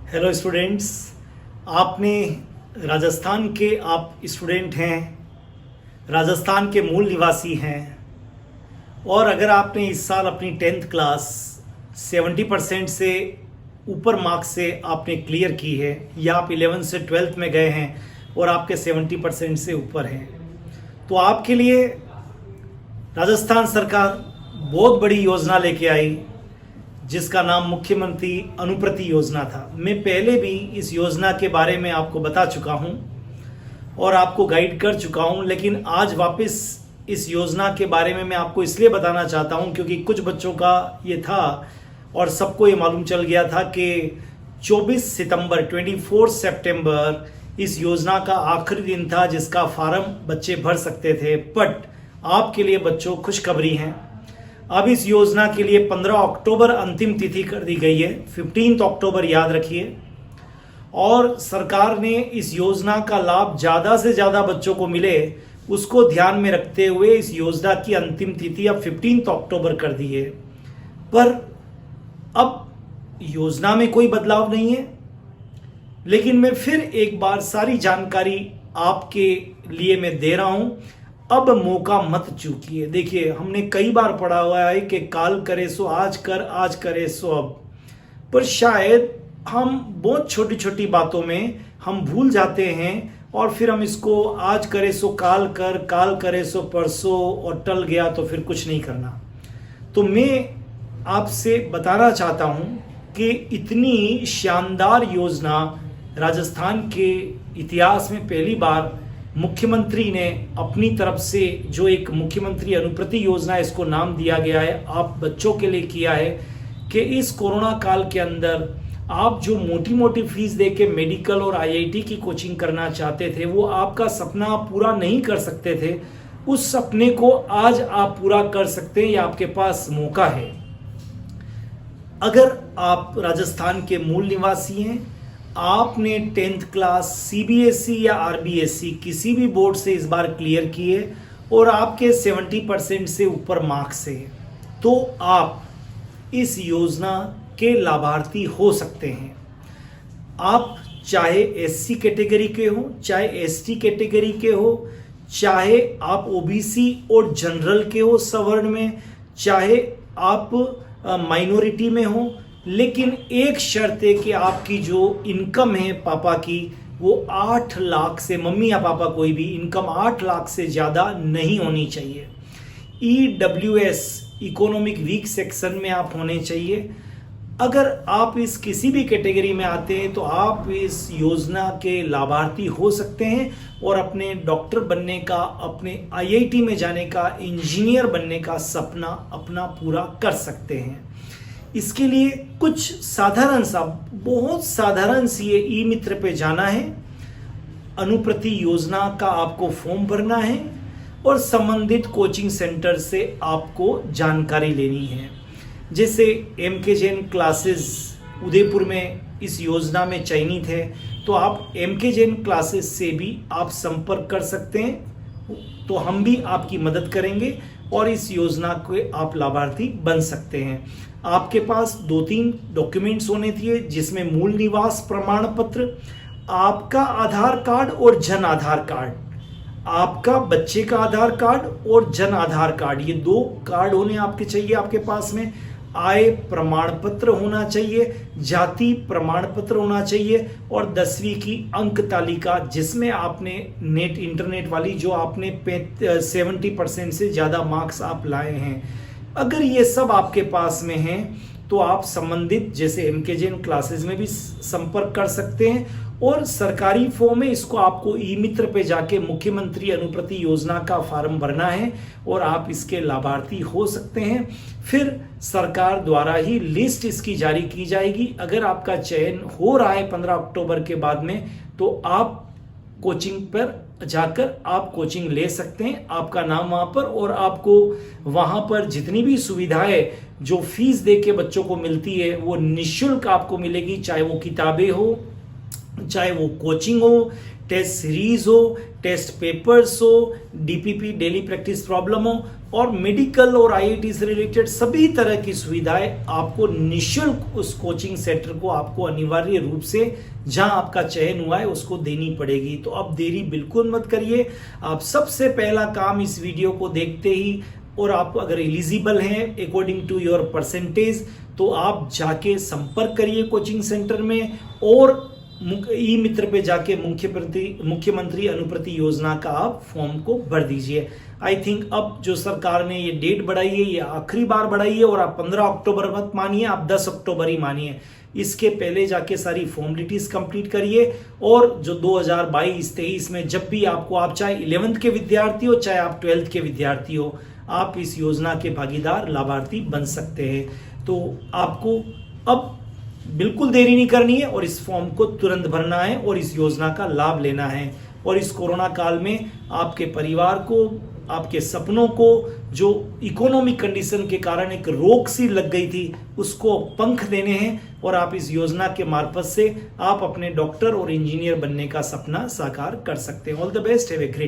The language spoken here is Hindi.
Hello students. आपने राजस्थान के आप स्टूडेंट हैं, राजस्थान के मूल निवासी हैं और अगर आपने इस साल अपनी 10th क्लास 70% से ऊपर मार्क्स से आपने क्लियर की है या आप 11th से 12th में गए हैं और आपके 70% से ऊपर हैं, तो आपके लिए राजस्थान सरकार बहुत बड़ी योजना लेके आई जिसका नाम मुख्यमंत्री अनुप्रति योजना था। मैं पहले भी इस योजना के बारे में आपको बता चुका हूं और आपको गाइड कर चुका हूं, लेकिन आज वापस इस योजना के बारे में मैं आपको इसलिए बताना चाहता हूं क्योंकि कुछ बच्चों का ये था और सबको ये मालूम चल गया था कि 24 सितंबर इस योजना का आखिरी दिन था जिसका फार्म बच्चे भर सकते थे। बट आपके लिए बच्चों खुशखबरी है, अब इस योजना के लिए 15 अक्टूबर अंतिम तिथि कर दी गई है। 15 अक्टूबर याद रखिए। और सरकार ने इस योजना का लाभ ज़्यादा से ज़्यादा बच्चों को मिले उसको ध्यान में रखते हुए इस योजना की अंतिम तिथि अब 15 अक्टूबर कर दी है। पर अब योजना में कोई बदलाव नहीं है, लेकिन मैं फिर एक बार सारी जानकारी आपके लिए मैं दे रहा हूं। अब मौका मत चूकिए। देखिए, हमने कई बार पढ़ा हुआ है कि काल करे सो आज कर, आज करे सो अब, पर शायद हम बहुत छोटी छोटी बातों में हम भूल जाते हैं और फिर हम इसको आज करे सो काल कर, काल करे सो परसों और टल गया तो फिर कुछ नहीं करना। तो मैं आपसे बताना चाहता हूं कि इतनी शानदार योजना राजस्थान के इतिहास में पहली बार मुख्यमंत्री ने अपनी तरफ से जो एक मुख्यमंत्री अनुप्रति योजना इसको नाम दिया गया है, आप बच्चों के लिए किया है कि इस कोरोना काल के अंदर आप जो मोटी मोटी फीस दे के मेडिकल और आईआईटी की कोचिंग करना चाहते थे, वो आपका सपना आप पूरा नहीं कर सकते थे, उस सपने को आज आप पूरा कर सकते हैं। ये आपके पास मौका है। अगर आप राजस्थान के मूल निवासी हैं, आपने 10th क्लास सीबीएसई या आरबीएसई किसी भी बोर्ड से इस बार क्लियर किए और आपके 70% से ऊपर मार्क्स है, तो आप इस योजना के लाभार्थी हो सकते हैं। आप चाहे एससी कैटेगरी के हो, चाहे एसटी कैटेगरी के हो, चाहे आप ओबीसी और जनरल के हो सवर्ण में, चाहे आप माइनॉरिटी में हो, लेकिन एक शर्त है कि आपकी जो इनकम है पापा की वो 8 लाख से, मम्मी या पापा कोई भी इनकम 8 लाख से ज़्यादा नहीं होनी चाहिए। ईडब्ल्यूएस इकोनॉमिक वीक सेक्शन में आप होने चाहिए। अगर आप इस किसी भी कैटेगरी में आते हैं तो आप इस योजना के लाभार्थी हो सकते हैं और अपने डॉक्टर बनने का, अपने आईआईटी में जाने का, इंजीनियर बनने का सपना अपना पूरा कर सकते हैं। इसके लिए कुछ साधारण सा, बहुत साधारण सी ये ई मित्र पे जाना है, अनुप्रति योजना का आपको फॉर्म भरना है और संबंधित कोचिंग सेंटर से आपको जानकारी लेनी है। जैसे एमके जैन क्लासेस उदयपुर में इस योजना में चयनित है, तो आप एमके जैन क्लासेस से भी आप संपर्क कर सकते हैं, तो हम भी आपकी मदद करेंगे और इस योजना के आप लाभार्थी बन सकते हैं। आपके पास 2-3 डॉक्यूमेंट्स होने चाहिए, जिसमें मूल निवास प्रमाण पत्र, आपका आधार कार्ड और जन आधार कार्ड, आपका बच्चे का आधार कार्ड और जन आधार कार्ड, ये 2 कार्ड होने आपके चाहिए आपके पास में। आय प्रमाण पत्र होना चाहिए, जाति प्रमाण पत्र होना चाहिए और 10वीं की अंक तालिका, जिसमें आपने नेट इंटरनेट वाली जो आपने 70% से ज़्यादा मार्क्स आप लाए हैं। अगर ये सब आपके पास में हैं तो आप संबंधित जैसे एमके जैन क्लासेस में भी संपर्क कर सकते हैं और सरकारी फॉर्म में इसको आपको ई मित्र पे जाके मुख्यमंत्री अनुप्रति योजना का फॉर्म भरना है और आप इसके लाभार्थी हो सकते हैं। फिर सरकार द्वारा ही लिस्ट इसकी जारी की जाएगी। अगर आपका चयन हो रहा है 15 अक्टूबर के बाद में, तो आप कोचिंग पर जाकर आप कोचिंग ले सकते हैं, आपका नाम वहाँ पर, और आपको वहाँ पर जितनी भी सुविधाएं जो फीस दे के बच्चों को मिलती है वो निःशुल्क आपको मिलेगी, चाहे वो किताबें हो, चाहे वो कोचिंग हो, टेस्ट सीरीज हो, टेस्ट पेपर्स हो, डीपीपी डेली प्रैक्टिस प्रॉब्लम हो, और मेडिकल और आईआईटी से रिलेटेड सभी तरह की सुविधाएं आपको निःशुल्क उस कोचिंग सेंटर को आपको अनिवार्य रूप से जहां आपका चयन हुआ है उसको देनी पड़ेगी। तो अब देरी बिल्कुल मत करिए। आप सबसे पहला काम इस वीडियो को देखते ही, और आप अगर एलिजिबल हैं अकॉर्डिंग टू योर परसेंटेज, तो आप जाके संपर्क करिए कोचिंग सेंटर में, और ई मित्र पे जाके मुख्यमंत्री अनुप्रति योजना का आप फॉर्म को भर दीजिए। आई थिंक अब जो सरकार ने ये डेट बढ़ाई है, ये आखिरी बार बढ़ाई है, और आप 15 अक्टूबर मत मानिए, आप 10 अक्टूबर ही मानिए। इसके पहले जाके सारी फॉर्मेलिटीज कंप्लीट करिए, और जो 2022-23 में जब भी आपको, आप चाहे 11th के विद्यार्थी हो चाहे आप 12th के विद्यार्थी हो, आप इस योजना के भागीदार लाभार्थी बन सकते हैं। तो आपको अब बिल्कुल देरी नहीं करनी है, और इस फॉर्म को तुरंत भरना है और इस योजना का लाभ लेना है। और इस कोरोना काल में आपके परिवार को, आपके सपनों को, जो इकोनॉमिक कंडीशन के कारण एक रोक सी लग गई थी, उसको पंख देने हैं, और आप इस योजना के मार्फत से आप अपने डॉक्टर और इंजीनियर बनने का सपना साकार कर सकते हैं। All the best, have a great